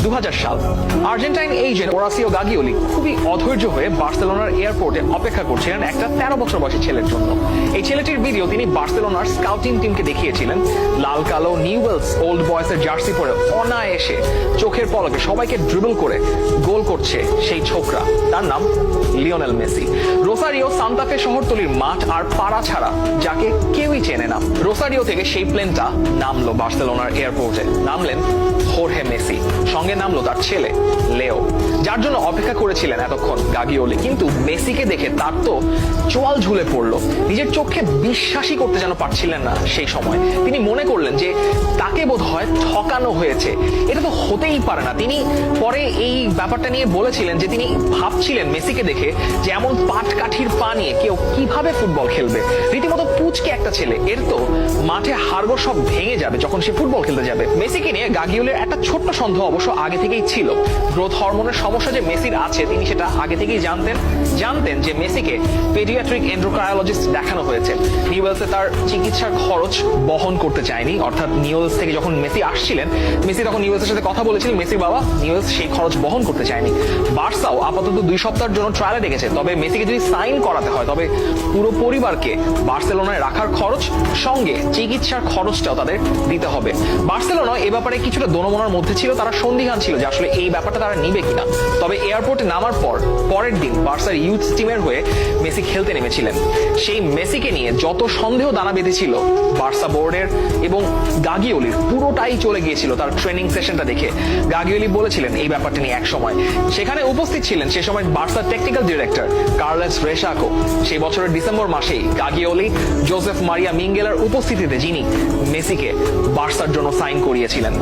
2000 সাল। Argentine agent Horacio গাগিওলি খুবই অধৈর্য হয়ে বার্সেলোনার এয়ারপোর্টে অপেক্ষা করছিলেন একটা 13 বছর বয়সী ছেলের জন্য। এই ছেলেটির ভিডিও তিনি বার্সেলোনার স্কাউটিং টিমকে দেখিয়েছিলেন। লাল কালো নিউওয়েলস ওল্ড বয়েসের জার্সি পরে অনায়াসে চোখের পলকে সবাইকে ড্রিবল করে গোল করছে সেই ছোকরা, তার নাম লিওনেল মেসি। রোসারিও সান্তাফে শহরতলির মাঠ আর পাড়া ছাড়া যাকে কেউই চেনে না। রোসারিও থেকে সেই প্লেনটা নামলো বার্সেলোনার এয়ারপোর্টে। নামলেন হোর্হে মেসি, সঙ্গে নামলো তার ছেলে লেও, যার জন্য অপেক্ষা করেছিলেন এতক্ষণ গাগিওলি। কিন্তু মেসিকে দেখে তার তো চোয়াল ঝুলে পড়লো। নিজের চোখে বিশ্বাসই করতে যেন পারছিলেন না সেই সময়। তিনি মনে করলেন যে তাকে বোধ হয় ঠকানো হয়েছে, এটা তো হতেই পারে না। তিনি পরে এই ব্যাপারটা নিয়ে বলেছিলেন যে তিনি ভাবছিলেন মেসিকে দেখে যে এমন পাটকাঠির পা নিয়ে কেউ কিভাবে ফুটবল খেলবে। রীতিমতো পুচকে একটা ছেলে, এর তো মাঠে হাড়গোড় সব ভেঙে যাবে যখন সে ফুটবল খেলতে যাবে। মেসিকে নিয়ে গাগিওলির একটা ছোট্ট সন্দেহ অবশ্য আগে থেকেই ছিল। গ্রোথ হরমোনের সমস্যা যে মেসির আছে তিনি সেটা আগে থেকেই জানতেন যে মেসিকে পেডিয়াট্রিক এন্ডোক্রাইনোলজিস্ট দেখানো হয়েছে। নিউওয়েলসে তার চিকিৎসার খরচ বহন করতে চায়নি, অর্থাৎ নিউওয়েলস থেকে যখন মেসি আসছিলেন, মেসি তখন নিউওয়েলসের সাথে কথা বলেছিলেন মেসির বাবা, নিউওয়েলস সেই খরচ বহন করতে চায়নি। বার্সাও আপাতত 2 সপ্তাহের জন্য ট্রায়ালে ডেকেছে, তবে মেসিকে যদি সাইন করাতে হয় তবে পুরো পরিবারকে বার্সেলোনায় রাখার খরচ সঙ্গে চিকিৎসার খরচটাও তাদের দিতে হবে। বার্সেলোনা এ ব্যাপারে কিছুটা দোনোমনার মধ্যে ছিল, তারা সন্দিহান ছিল যে আসলে এই ব্যাপারটা তারা নিবে কিনা। তবে এয়ারপোর্টে নামার পরের দিন বার্সার ইউথ টিমের হয়ে মেসি খেলতে নেমেছিলেন। সেই মেসিকে নিয়ে যত সন্দেহ দানা বেঁধেছিল বার্সা বোর্ডের এবং গাগিওলির, পুরোটাই চলে গিয়েছিল তার ট্রেনিং সেশনটা দেখে। গাগিওলি বলেছিলেন এই ব্যাপারটা নিয়ে এক সময়। সেখানে উপস্থিত ছিলেন সে সময় বার্সার টেকনিক্যাল ডিরেক্টর কার্লোস রেশাকো। সেই বছরের ডিসেম্বর মাসেই গাগিওলি জোসেফ মারিয়া মিঙ্গেলার উপস্থিতিতে যিনি মেসিকে বার্সার জন্য সাইন করিয়েছিলেন।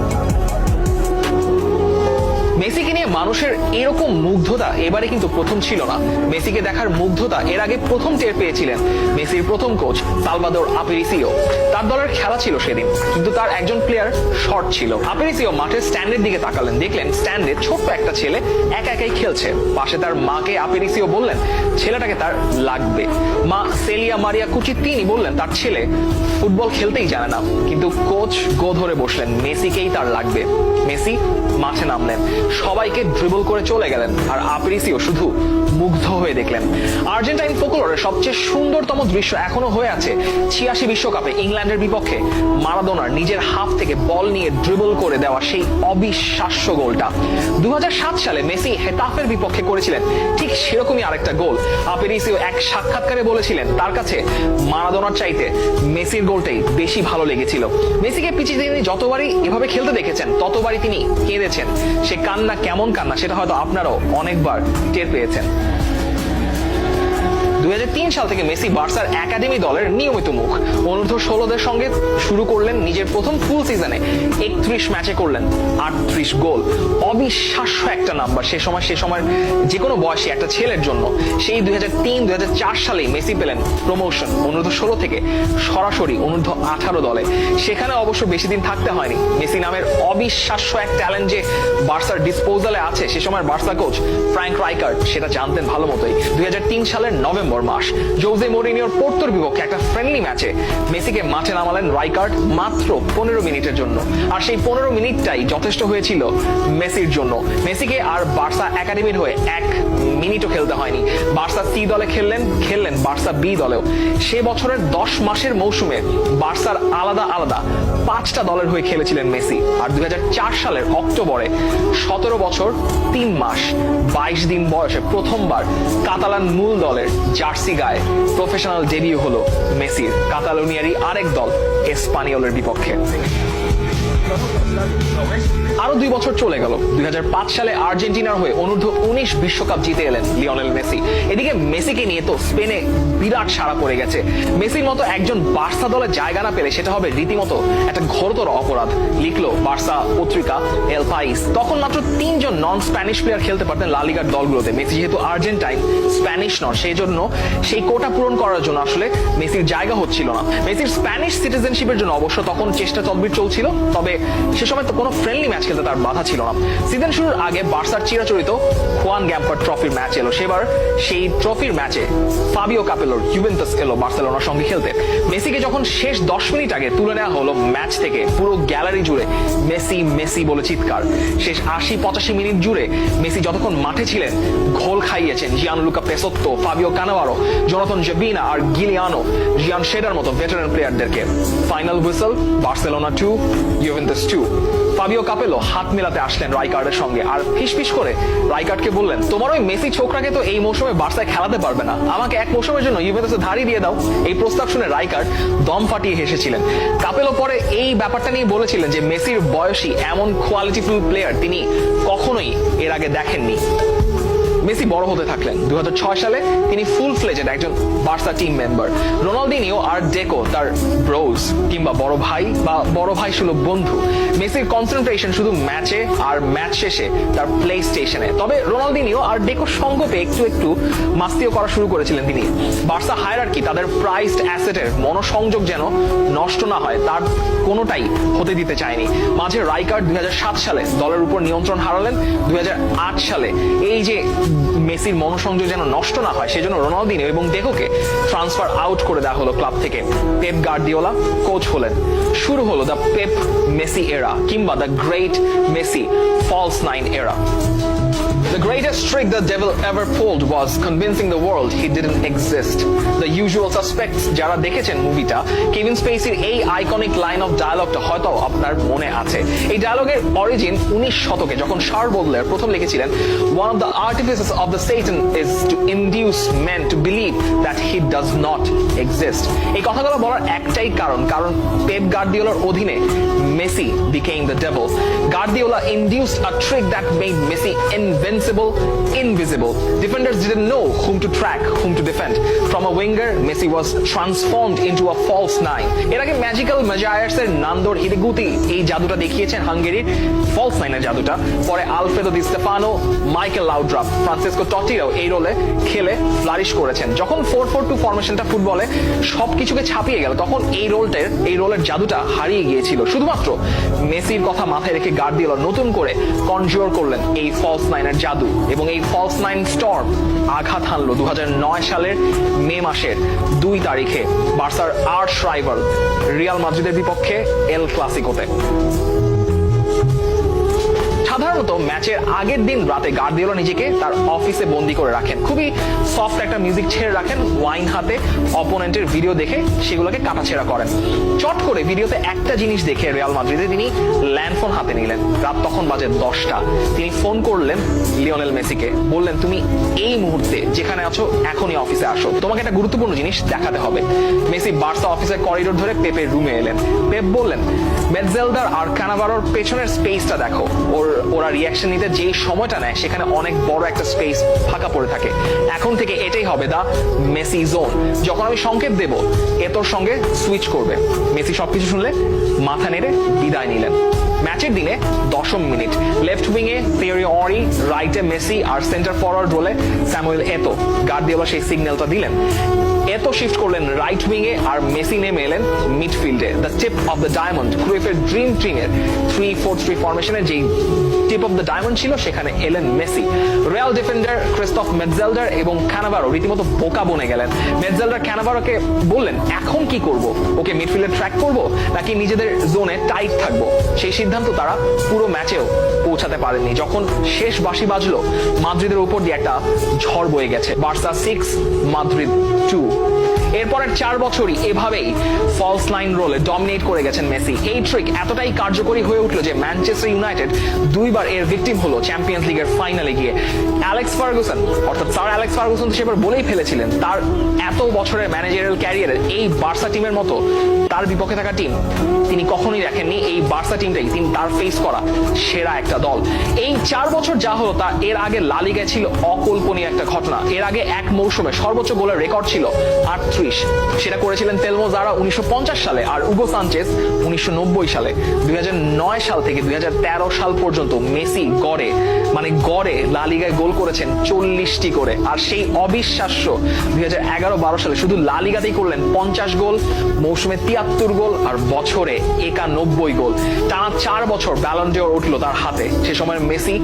মেসিকে নিয়ে মানুষের এরকম মুগ্ধতা এবারে কিন্তু প্রথম ছিল না। মেসিকে দেখার মুগ্ধতা এর আগে প্রথম টের পেয়েছিলেন মেসির প্রথম কোচ সালভাদোর আপিরিসিও। তার দলের খেলা ছিল সেদিন, কিন্তু তার একজন প্লেয়ার শর্ট ছিল। আপিরিসিও মাঠের স্ট্যান্ডের দিকে তাকালেন, দেখলেন স্ট্যান্ডে ছোট্ট একটা ছেলে একা একাই খেলছে। পাশে তার মাকে আপিরিসিও বললেন ছেলেটাকে তার লাগবে। মা সেলিয়া মারিয়া কুচিত্তিনি বললেন তার ছেলে ফুটবল খেলতেই জানে না। কিন্তু কোচ গো ধরে বসলেন মেসিকেই তার লাগবে। মেসি মাঠে নামলেন, সবাইকে ড্রিবল করে চলে গেলেন, আর আপিরিসিও শুধু মুগ্ধ হয়ে দেখলেন। আর্জেন্টাইন ফোকলোরের সবচেয়ে সুন্দরতম দৃশ্য এখনো হয়ে আছে 86 বিশ্বকাপে ইংল্যান্ডের বিপক্ষে মারাদোনার নিজের হাফ থেকে বল নিয়ে ড্রিবল করে দেওয়া সেই অবিশ্বাস্য গোলটা। 2007 সালে মেসি হেতাফের বিপক্ষে করেছিলেন ঠিক সেরকমই আরেকটা গোল। আপিরিসিও এক সাক্ষাৎকারে বলেছিলেন তার কাছে মারাদোনার চাইতে মেসির গোলটাই বেশি ভালো লেগেছিল। মেসিকে পিছিয়ে তিনি যতবারই এভাবে খেলতে দেখেছেন ততবারই তিনি কেঁদেছেন। সে কান্না কেমন কান্না সেটা হয়তো আপনারাও অনেকবার টের পেয়েছেন। 2003 সাল থেকে মেসি বার্সার একাডেমি দলের নিয়মিত মুখ। অনূর্ধ্ব 16দের সঙ্গে শুরু করলেন নিজের প্রথম ফুল সিজনে, 31 ম্যাচে করলেন 38 গোল। অবিশ্বাস্য একটা নাম্বার সে সময় যে কোনো বয়সী একটা ছেলের জন্য। সেই 2003-2004 সালেই মেসি পেলেন প্রমোশন অনূর্ধ্ব 16 থেকে সরাসরি অনূর্ধ্ব 18 দলে। সেখানে অবশ্য বেশি দিন থাকতে হয়নি। মেসি নামের অবিশ্বাস্য এক ট্যালেন্ট যে বার্সার ডিসপোজালে আছে সে সময় বার্সা কোচ ফ্র্যাঙ্ক রাইকার্ড সেটা জানতেন ভালো মতোই। 2003 সালের নভেম্বর মাস জোজে মরিনিওর পোর্তোর বিপক্ষে একটা ফ্রেন্ডলি ম্যাচে মেসিকে মাঠে নামালেন রাইকার্ড মাত্র 15 মিনিটের জন্য। আর সেই 15 মিনিটটাই যথেষ্ট হয়েছিল মেসির জন্য। মেসিকে আর বার্সা একাডেমির হয়ে 1 মিনিটও খেলতে হয়নি। বার্সা সি দলে খেললেন বার্সা বি দলেও। সে বছরের 10 মাসের মৌসুমে বার্সার আলাদা 5টা দলের হয়ে খেলেছিলেন মেসি। আর 2004 সালের অক্টোবরে 17 বছর 3 মাস 22 দিন বয়সে প্রথমবার কাতালান মূল দলের জার্সি গায়ে প্রফেশনাল ডেবিউ হলো মেসির, কাতালোনিয়ারই আরেক দল এসপানিওলের বিপক্ষে। আরো 2 বছর চলে গেল। 2005 সালে আর্জেন্টিনার হয়ে অনূর্ধ্ব 19 বিশ্বকাপ জিতে এলেন লিওনেল মেসি। এদিকে মেসিকে নিয়ে তো স্পেনে বিরাট সাড়া পড়ে গেছে। মেসির মতো একজন বার্সা দলে জায়গা না পেলে সেটা হবে রীতিমতো একটা ঘোরতর অপরাধ, লিখলো বার্সা পত্রিকা এল পাইস। তখন মাত্র 3 জন নন স্প্যানিশ প্লেয়ার খেলতে পারতেন লা লিগার দলগুলোতে। মেসি যেহেতু আর্জেন্টাইন, স্প্যানিশ নন, সেই জন্য সেই কোটা পূরণ করার জন্য আসলে মেসির জায়গা হচ্ছিল না। মেসির স্প্যানিশ সিটিজেনশিপের জন্য অবশ্য তখন চেষ্টা তদবির চলছিল, তবে সে সময় তো কোনো ফ্রেন্ডলি ম্যাচ খেলতে তার বাধা ছিল না। সিজন শুরুর আগে বার্সার চিরাচরিত হুয়ান গ্যাম্পার ট্রফির ম্যাচ এলো। সেবার সেই ট্রফির ম্যাচে ফাবিও কাপেলোর ইউভেন্টাস এলো বার্সেলোনার সঙ্গে খেলতে। মেসিকে যখন শেষ 10 মিনিট আগে তুলে নেওয়া হলো ম্যাচ থেকে, পুরো গ্যালারি জুড়ে মেসি মেসি বলে চিৎকার। শেষ 80-85 মিনিট জুড়ে মেসি যতক্ষণ মাঠে ছিলেন ঘোল খাইয়েছেন Gianluca Pessotto, Fabio Cannavaro, Jonathan Zebina আর গিলিয়ানো জিয়ান শেডার মতো ভেটারান প্লেয়ারদেরকে। Final whistle, Barcelona 2 Juventus 2। Fabio Capello হাত মেলাতে আসলেন রাইকার্ডের সঙ্গে আর ফিসফিস করে রাইকার্ডকে বললেন, তোমার ওই মেসি ছোকরাকে তো এই মৌসুমে বার্সায় খেলাতে পারবে না, আমাকে এক মৌসুমের জন্য ইউভেন্টাসে ধারই দিয়ে দাও। এই প্রস্তাব শুনে রাইকার্ড দম ফাটিয়ে হেসেছিলেন। কাপেলো পরে এই ব্যাপারটা নিয়ে বলেছিলেন যে মেসির বয়সী এমন কোয়ালিটিফুল প্লেয়ার তিনি কখনোই এর আগে দেখেননি। মেসি বড় হতে থাকলেন। 2006 সালে তিনি ফুল ফ্লেজেড একজন বার্সা টিম মেম্বার। রোনালদিনিও আর ডেকো তার ব্রোজ কিংবা বড় ভাই বা বড় ভাই সুলভ বন্ধু। মেসির কনসেন্ট্রেশন শুধু ম্যাচে আর ম্যাচ শেষে তার প্লে স্টেশনে। তবে রোনালদিনিও আর ডেকো সঙ্গ পেয়ে একটু একটু মাস্তিও করা শুরু করেছিলেন তিনি। বার্সা হায়ারার্কি তাদের প্রাইসড অ্যাসেটের মনোসংযোগ যেন নষ্ট না হয় তার কোনোটাই হতে দিতে চায়নি। মাঝে রাইকার্ড 2007 সালে দলের উপর নিয়ন্ত্রণ হারালেন। 2008 সালে এই যে মেসির মনোসংযোগ যেন নষ্ট না হয় সেজন্য রোনালদিনো এবং ডেকোকে ট্রান্সফার আউট করে দেওয়া হলো ক্লাব থেকে। পেপ গার্দিওলা কোচ হলেন। শুরু হলো দ্য পেপ মেসি এরা কিংবা the great Messi false nine এরা। The greatest trick the devil ever pulled was convincing the world he didn't exist. The usual suspects যারা দেখেছেন মুভিটা, কেভিন স্পেসির এই আইকনিক লাইন অফ ডায়ালগটা হয়তো আপনার মনে আছে। এই ডায়ালগের অরিজিন 19 শতকে যখন শার্ল বোডলেয়ার প্রথম লিখেছিলেন, one of the artifices of the Satan is to induce men to believe that he does not exist. এই কথাগুলো বলার একটাই কারণ পেপ গার্দিওলার অধীনে Messi became the devil. Guardiola induced a trick that made Messi invincible, invisible. Defenders didn't know whom to track, whom to defend. From a winger, Messi was transformed into a false nine. এর আগে magical ম্যাজায়ার্সের নান্দর ইরিগুতি এই জাদুটা দেখিয়েছেন হাঙ্গেরির false নাইনের জাদুটা। পরে Alfredo দি Stefano, Michael লাউড্রাপ, Francisco টটিরাও এই রোলে খেলে flourish করেছেন। যখন 4-4-2 ফরমেশনটা ফুটবলে সবকিছুকে ছাপিয়ে গেল তখন এই রোলের জাদুটা হারিয়ে গিয়েছিল। শুধুমাত্র মেসির কথা মাথায় রেখে গার্দিওলা নতুন করে কনজিওর করলেন এই ফলস নাইনের জাদু এবং এই ফলস নাইন স্টর্ম আঘাত হানলো 2009 সালের মে মাসের 2 তারিখে বার্সার আর্চ রাইভাল রিয়াল মাদ্রিদের বিপক্ষে এল ক্লাসিকোতে। সাধারণত ম্যাচের আগের দিন রাতে গার্দিওলা নিজেকে তার অফিসে বন্দি করে রাখেন। খুবই সফট একটা মিউজিক ছেড়ে রাখেন, ওয়াইন হাতে অপোনেন্টের ভিডিও দেখে সেগুলোকে কাটাছেড়া করেন। চট করে ভিডিওতে একটা জিনিস দেখে রিয়াল মাদ্রিদে তিনি ল্যান্ডফোন হাতে নিলেন। রাত তখন বাজে 10টা। তিনি ফোন করলেন লিওনেল মেসিকে, বললেন তুমি এই মুহূর্তে যেখানে আছো এখনই অফিসে আসো, তোমাকে একটা গুরুত্বপূর্ণ জিনিস দেখাতে হবে। মেসি বার্সা অফিসের করিডোর ধরে পেপের রুমে এলেন। পেপ বললেন, মেটজেলদার আর কানাভারোর পেছনের স্পেসটা দেখো। ওরা রিয়াকশন নিতে যেই সময়টা নেয় সেখানে অনেক বড় একটা স্পেস ফাঁকা পড়ে থাকে। এখন থেকে এটাই হবে দা মেসি জোন। যখন আমি সংকেত দেব এতর সঙ্গে সুইচ করবে। মেসি সবকিছু শুনলে মাথা নেড়ে বিদায় নিলেন। ম্যাচের দিনে 10ম মিনিট, লেফট উইং এ থিওরি অরি, রাইটে মেসি আর সেন্টার ফরওয়ার্ড রোলে স্যামুয়েল এতো। গার্দিওলা সেই সিগন্যালটা দিলেন। এতো শিফট করলেন রাইট উইং এ আর মেসি নেমে এলেন মিডফিল্ডে। The tip of the diamond, ক্রুইফের ড্রিম টিমের 3-4-3 ফরমেশনে যেই টিপ অফ দ্য ডায়মন্ড ছিল সেখানে এলেন মেসি। রিয়াল ডিফেন্ডার ক্রিস্টোফ মেটজেলডার এবং ক্যানাভারো রীতিমতো বোকা বনে গেলেন। মেটজেলডার ক্যানাভারোকে বললেন, এখন কি করব, ওকে মিডফিল্ডে ট্র্যাক করব নাকি নিজেদের জোনে টাইট থাকবো? সেই সিদ্ধান্ত তারা পুরো ম্যাচেও পৌঁছাতে পারেননি। যখন শেষ বাঁশি বাজলো মাদ্রিদের উপর দিয়ে একটা ঝড় বয়ে গেছে। Barca 6 Madrid 2। এরপরের 4 বছরই এভাবেই ফলস লাইন রোলে ডমিনেট করে গেছেন মেসি। এই ট্রিক এতটাই কার্যকরী হয়ে উঠলো যে ম্যানচেস্টার ইউনাইটেড 2বার এর ভিকটিম হলো চ্যাম্পিয়ন্স লিগের ফাইনালে গিয়ে। অ্যালেক্স ফার্গুসন অর্থাৎ স্যার অ্যালেক্স ফার্গুসন সেবার বলেই ফেলেছিলেন তার এত বছরের ম্যানেজারিয়াল ক্যারিয়ারের এই বার্সা টিমের মতো তার বিপক্ষে থাকা টিম তিনি কখনোই দেখেননি। এই বার্সা টিমটাই তিনি তার ফেস করা সেরা একটা একটা দল। এই 4 বছর যা হলো তা এর আগে লা লিগায় ছিল অকল্পনীয় একটা ঘটনা। এর আগে এক মৌসুমে সর্বোচ্চ গোলের রেকর্ড ছিল 38, সেটা করেছিলেন তেলমো জারা 1950 সালে আর উগো সানচেজ 1990 সালে। 2009 সাল থেকে 2013 সাল পর্যন্ত মেসি গড়ে লা লিগায় গোল করেছেন 40টি করে। আর সেই অবিশ্বাস্য 2011-12 সালে শুধু লা লিগাতেই করলেন 50 গোল, মৌসুমে 73 গোল আর বছরে 91 গোল। টানা 4 বছর ব্যালন ডিওর উঠলো তার হাতে। সে সময় Messi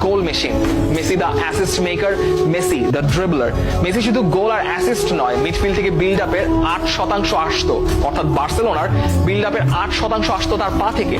goal machine, Messi the assist maker, Messi the dribbler. Messi শুধু গোল আর অ্যাসিস্ট নয়, মিডফিল্ড থেকে বিল্ড আপের 8% আসতো, অর্থাৎ বার্সেলোনার বিল্ড আপের 8% আসতো তার পা থেকে।